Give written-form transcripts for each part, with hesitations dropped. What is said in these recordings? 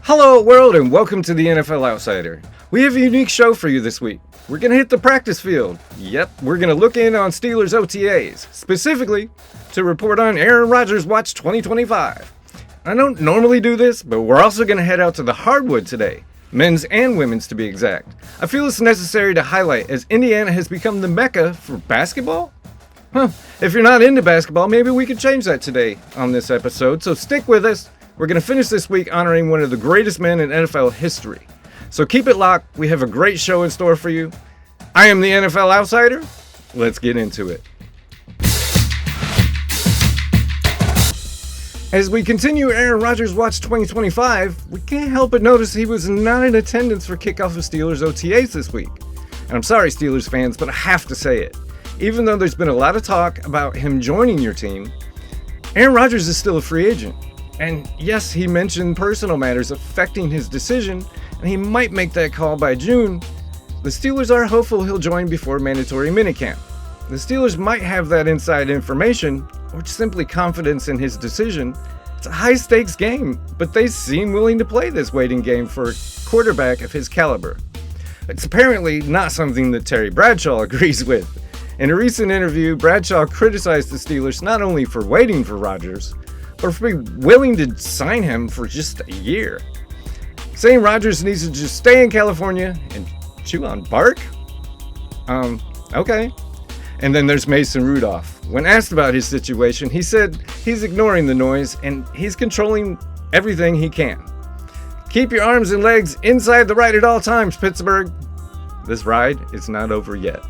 Hello world and welcome to the NFL Outsider. We have a unique show for you this week. We're going to hit the practice field. Yep, we're going to look in on Steelers OTAs, specifically to report on Aaron Rodgers Watch 2025. I don't normally do this, but we're also going to head out to the hardwood today, men's and women's to be exact. I feel it's necessary to highlight as Indiana has become the mecca for basketball. If you're not into basketball, maybe we could change that today on this episode, so stick with us. We're going to finish this week honoring one of the greatest men in NFL history. So keep it locked. We have a great show in store for you. I am the NFL Outsider. Let's get into it. As we continue Aaron Rodgers Watch 2025, we can't help but notice he was not in attendance for kickoff of Steelers OTAs this week. And I'm sorry, Steelers fans, but I have to say it. Even though there's been a lot of talk about him joining your team, Aaron Rodgers is still a free agent. And yes, he mentioned personal matters affecting his decision, and he might make that call by June. The Steelers are hopeful he'll join before mandatory minicamp. The Steelers might have that inside information, or simply confidence in his decision. It's a high-stakes game, but they seem willing to play this waiting game for a quarterback of his caliber. It's apparently not something that Terry Bradshaw agrees with. In a recent interview, Bradshaw criticized the Steelers not only for waiting for Rodgers, but for being willing to sign him for just a year. Saying Rodgers needs to just stay in California and chew on bark? Okay. And then there's Mason Rudolph. When asked about his situation, he said he's ignoring the noise and he's controlling everything he can. Keep your arms and legs inside the ride at all times, Pittsburgh. This ride is not over yet.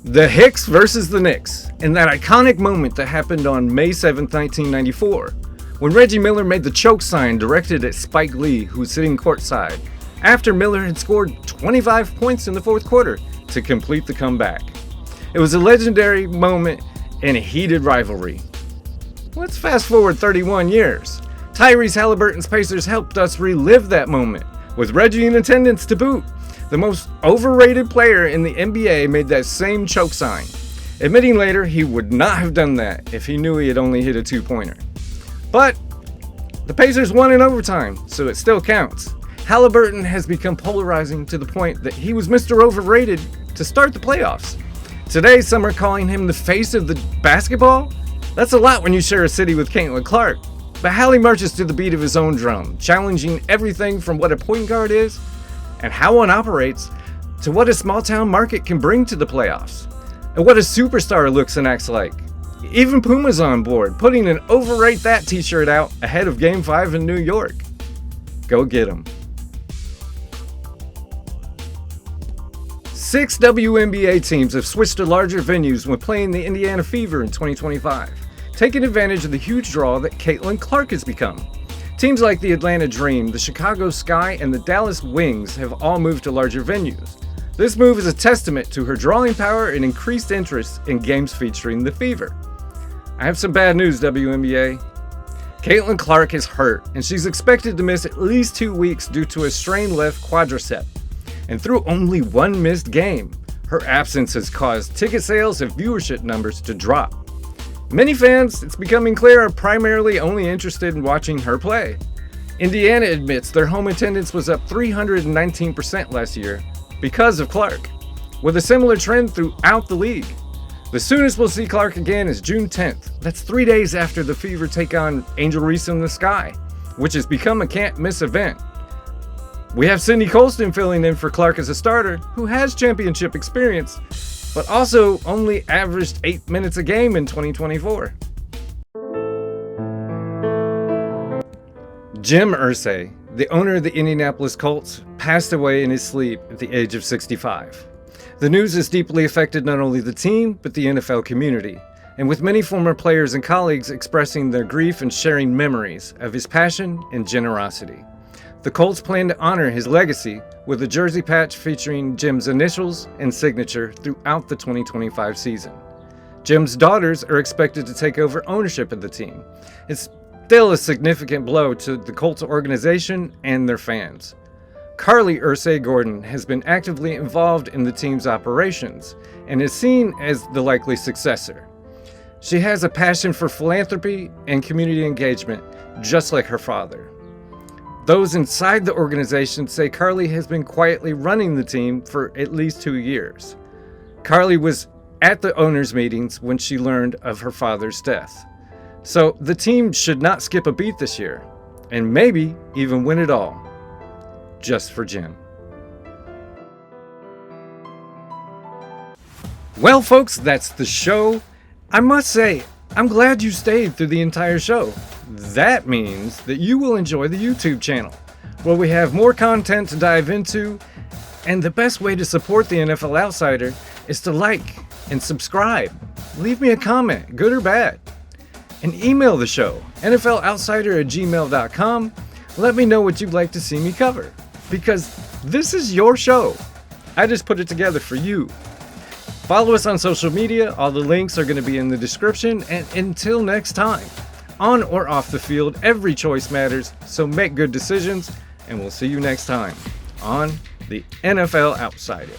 The Hicks versus the Knicks, in that iconic moment that happened on May 7, 1994, when Reggie Miller made the choke sign directed at Spike Lee, who was sitting courtside, after Miller had scored 25 points in the fourth quarter to complete the comeback. It was a legendary moment in a heated rivalry. Let's fast forward 31 years. Tyrese Halliburton's Pacers helped us relive that moment, with Reggie in attendance to boot. The most overrated player in the NBA made that same choke sign, admitting later he would not have done that if he knew he had only hit a two-pointer. But the Pacers won in overtime, so it still counts. Halliburton has become polarizing to the point that he was Mr. Overrated to start the playoffs. Today, some are calling him the face of the basketball. That's a lot when you share a city with Caitlin Clark. But Hallie marches to the beat of his own drum, challenging everything from what a point guard is and how one operates, to what a small-town market can bring to the playoffs, and what a superstar looks and acts like. Even Puma's on board, putting an Overrate That t-shirt out ahead of Game 5 in New York. Go get 'em. 6 WNBA teams have switched to larger venues when playing the Indiana Fever in 2025, taking advantage of the huge draw that Caitlin Clark has become. Teams like the Atlanta Dream, the Chicago Sky, and the Dallas Wings have all moved to larger venues. This move is a testament to her drawing power and increased interest in games featuring the Fever. I have some bad news, WNBA. Caitlin Clark is hurt, and she's expected to miss at least 2 weeks due to a strained left quadricep. And through only one missed game, her absence has caused ticket sales and viewership numbers to drop. Many fans, it's becoming clear, are primarily only interested in watching her play. Indiana admits their home attendance was up 319% last year because of Clark, with a similar trend throughout the league. The soonest we'll see Clark again is June 10th. That's 3 days after the Fever take on Angel Reese in the Sky, which has become a can't-miss event. We have Sydney Colston filling in for Clark as a starter, who has championship experience, but also only averaged 8 minutes a game in 2024. Jim Irsay, the owner of the Indianapolis Colts, passed away in his sleep at the age of 65. The news has deeply affected not only the team, but the NFL community, and with many former players and colleagues expressing their grief and sharing memories of his passion and generosity. The Colts plan to honor his legacy with a jersey patch featuring Jim's initials and signature throughout the 2025 season. Jim's daughters are expected to take over ownership of the team. It's still a significant blow to the Colts organization and their fans. Carly Irsay Gordon has been actively involved in the team's operations and is seen as the likely successor. She has a passion for philanthropy and community engagement, just like her father. Those inside the organization say Carly has been quietly running the team for at least 2 years. Carly was at the owners' meetings when she learned of her father's death. So the team should not skip a beat this year, and maybe even win it all, just for Jen. Well, folks, that's the show. I must say, I'm glad you stayed through the entire show. That means that you will enjoy the YouTube channel, where we have more content to dive into, and the best way to support the NFL Outsider is to like and subscribe. Leave me a comment, good or bad. And email the show, NFLoutsider@gmail.com. Let me know what you'd like to see me cover, because this is your show. I just put it together for you. Follow us on social media. All the links are going to be in the description. And until next time, on or off the field, every choice matters. So make good decisions, and we'll see you next time on the NFL Outsider.